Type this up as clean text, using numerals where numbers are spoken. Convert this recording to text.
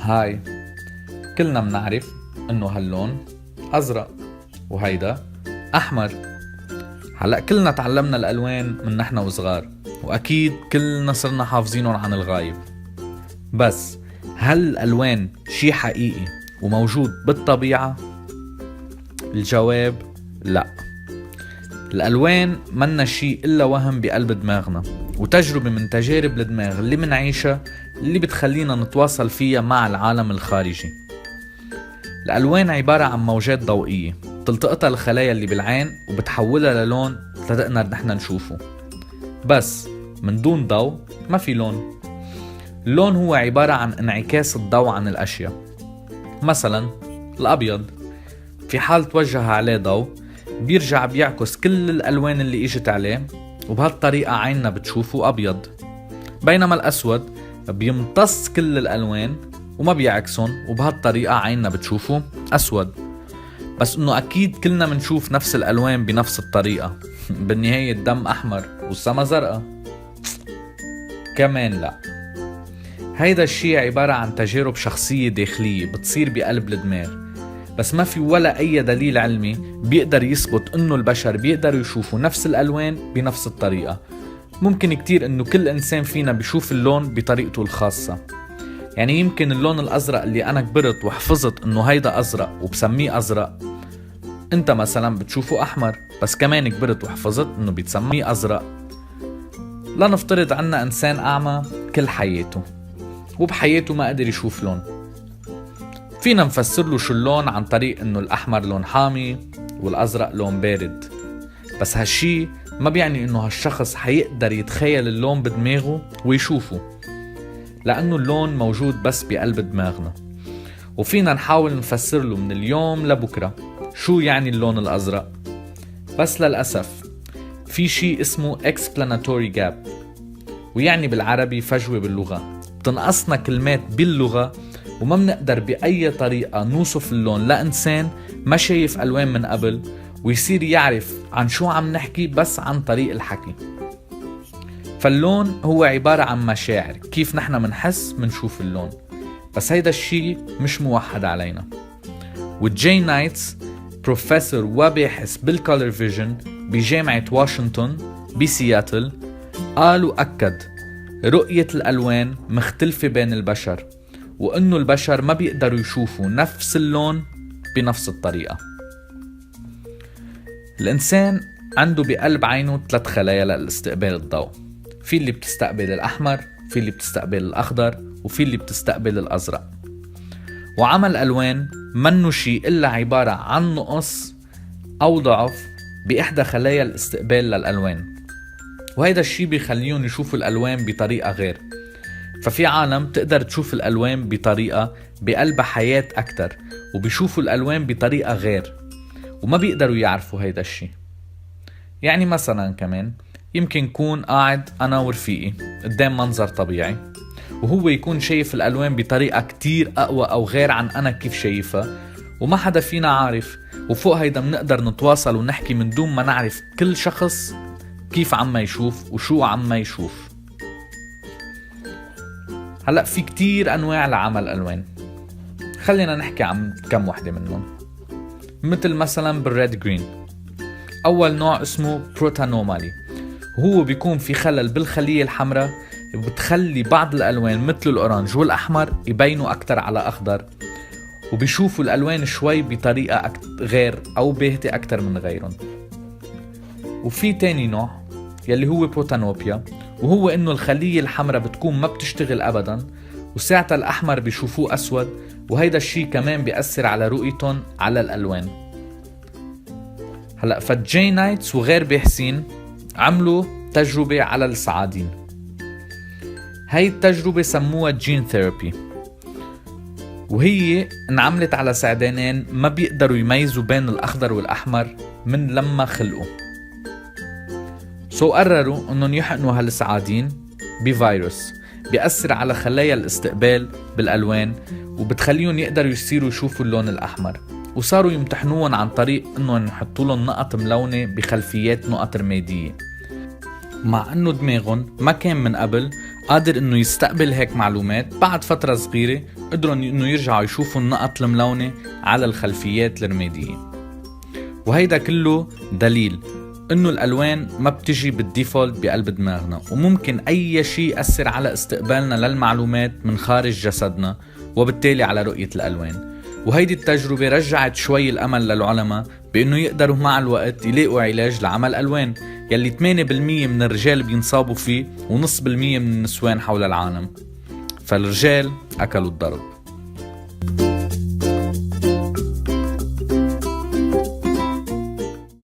هاي، كلنا منعرف انه هاللون ازرق وهيدا احمر. هلأ كلنا تعلمنا الالوان من نحن وصغار، واكيد كلنا صرنا حافظينهم عن الغايب. بس هل الالوان شي حقيقي وموجود بالطبيعة؟ الجواب لا. الالوان منا شي الا وهم بقلب دماغنا، وتجربة من تجارب الدماغ اللي منعيشها، اللي بتخلينا نتواصل فيها مع العالم الخارجي. الألوان عبارة عن موجات ضوئية تلتقطها الخلايا اللي بالعين وبتحولها للون لنقدر نحن نشوفه. بس من دون ضوء ما في لون. اللون هو عبارة عن انعكاس الضوء عن الأشياء. مثلا الأبيض، في حال توجه عليه ضوء بيرجع بيعكس كل الألوان اللي اجت عليه، وبهالطريقة عيننا بتشوفه أبيض. بينما الأسود بيمتص كل الألوان وما بيعكسون، وبهالطريقة عيننا بتشوفه أسود. بس إنه أكيد كلنا منشوف نفس الألوان بنفس الطريقة. بالنهاية الدم أحمر والسما زرقاء؟ كمان لا. هيدا الشيء عبارة عن تجارب شخصية داخلية بتصير بقلب الدماغ، بس ما في ولا أي دليل علمي بيقدر يثبت إنه البشر بيقدروا يشوفوا نفس الألوان بنفس الطريقة. ممكن كتير إنه كل إنسان فينا بيشوف اللون بطريقته الخاصة. يعني يمكن اللون الأزرق اللي أنا كبرت وحفظت إنه هيدا أزرق وبسميه أزرق، أنت مثلا بتشوفه أحمر، بس كمان كبرت وحفظت إنه بتسميه أزرق. لا نفترض عنا إنسان أعمى كل حياته، وبحياته ما قدر يشوف لون. فينا نفسر له شو اللون عن طريق إنه الأحمر لون حامي والأزرق لون بارد. بس هالشي ما بيعني إنه هالشخص حيقدر يتخيل اللون بدماغه ويشوفه، لأنه اللون موجود بس بقلب دماغنا. وفينا نحاول نفسر له من اليوم لبكرة شو يعني اللون الأزرق. بس للأسف في شي اسمه explanatory gap، ويعني بالعربي فجوة باللغة. بتنقصنا كلمات باللغة وما منقدر بأي طريقة نوصف اللون لإنسان ما شايف ألوان من قبل، ويصير يعرف عن شو عم نحكي بس عن طريق الحكي. فاللون هو عبارة عن مشاعر، كيف نحن منحس منشوف اللون. بس هيدا الشيء مش موحد علينا. وجاي نايتس، بروفيسور وباحث بالكولر فيجن بجامعة واشنطن بسياتل، قال وأكد رؤية الألوان مختلفة بين البشر، وإنه البشر ما بيقدروا يشوفوا نفس اللون بنفس الطريقة. الإنسان عنده بقلب عينه 3 خلايا للاستقبال الضوء. في اللي بتستقبل الأحمر، في اللي بتستقبل الأخضر، وفي اللي بتستقبل الأزرق. وعمل ألوان منه شيء إلا عبارة عن نقص أو ضعف بإحدى خلايا الاستقبال للألوان، وهيدا الشيء بيخليهم يشوفوا الألوان بطريقة غير. ففي عالم تقدر تشوف الألوان بطريقة بقلب حياة أكتر، وبيشوفوا الألوان بطريقة غير وما بيقدروا يعرفوا هيدا الشيء. يعني مثلا كمان يمكن كون قاعد أنا ورفيقي قدام منظر طبيعي، وهو يكون شايف الألوان بطريقة كتير أقوى أو غير عن أنا كيف شايفها، وما حدا فينا عارف. وفوق هيدا منقدر نتواصل ونحكي من دون ما نعرف كل شخص كيف عم يشوف وشو عم يشوف. هلأ في كتير أنواع لعمل ألوان، خلينا نحكي عن كم وحدة منهم. مثل مثلا بالريد جرين، أول نوع اسمه بروتانومالي، وهو بيكون في خلل بالخلية الحمراء بتخلي بعض الألوان مثل الأورانج والأحمر يبينوا أكتر على أخضر، وبيشوفوا الألوان شوي بطريقة غير أو باهتة أكتر من غيرهم. وفي تاني نوع يلي هو بروتانوبيا، وهو إنه الخلية الحمراء بتكون ما بتشتغل أبدا، وساعتها الأحمر بيشوفوه أسود، وهيدا الشي كمان بيأثر على رؤيتهم على الألوان. هلأ فجاي نايتس وغير باحثين عملوا تجربة على السعادين. هاي التجربة سموها جين ثيرابي، وهي انعملت على سعدانين ما بيقدروا يميزوا بين الأخضر والأحمر من لما خلقوا. قرروا انهم يحقنوا هالسعادين بفيروس بيأثر على خلايا الاستقبال بالألوان، وبتخليهم يقدروا يصيروا يشوفوا اللون الأحمر. وصاروا يمتحنوهم عن طريق انهم يحطوا لهم نقط ملونة بخلفيات نقط رمادية، مع انه دماغهم ما كان من قبل قادر انه يستقبل هيك معلومات. بعد فترة صغيرة قدروا انه يرجعوا يشوفوا النقط الملونة على الخلفيات الرمادية. وهيدا كله دليل انه الالوان ما بتجي بالديفولت بقلب دماغنا، وممكن اي شيء يأثر على استقبالنا للمعلومات من خارج جسدنا وبالتالي على رؤية الالوان. وهيدي التجربة رجعت شوي الامل للعلماء بانه يقدروا مع الوقت يلاقوا علاج لعمى الالوان يلي 8% من الرجال بينصابوا فيه ونص بالمية من النسوان حول العالم. فالرجال اكلوا الضرب.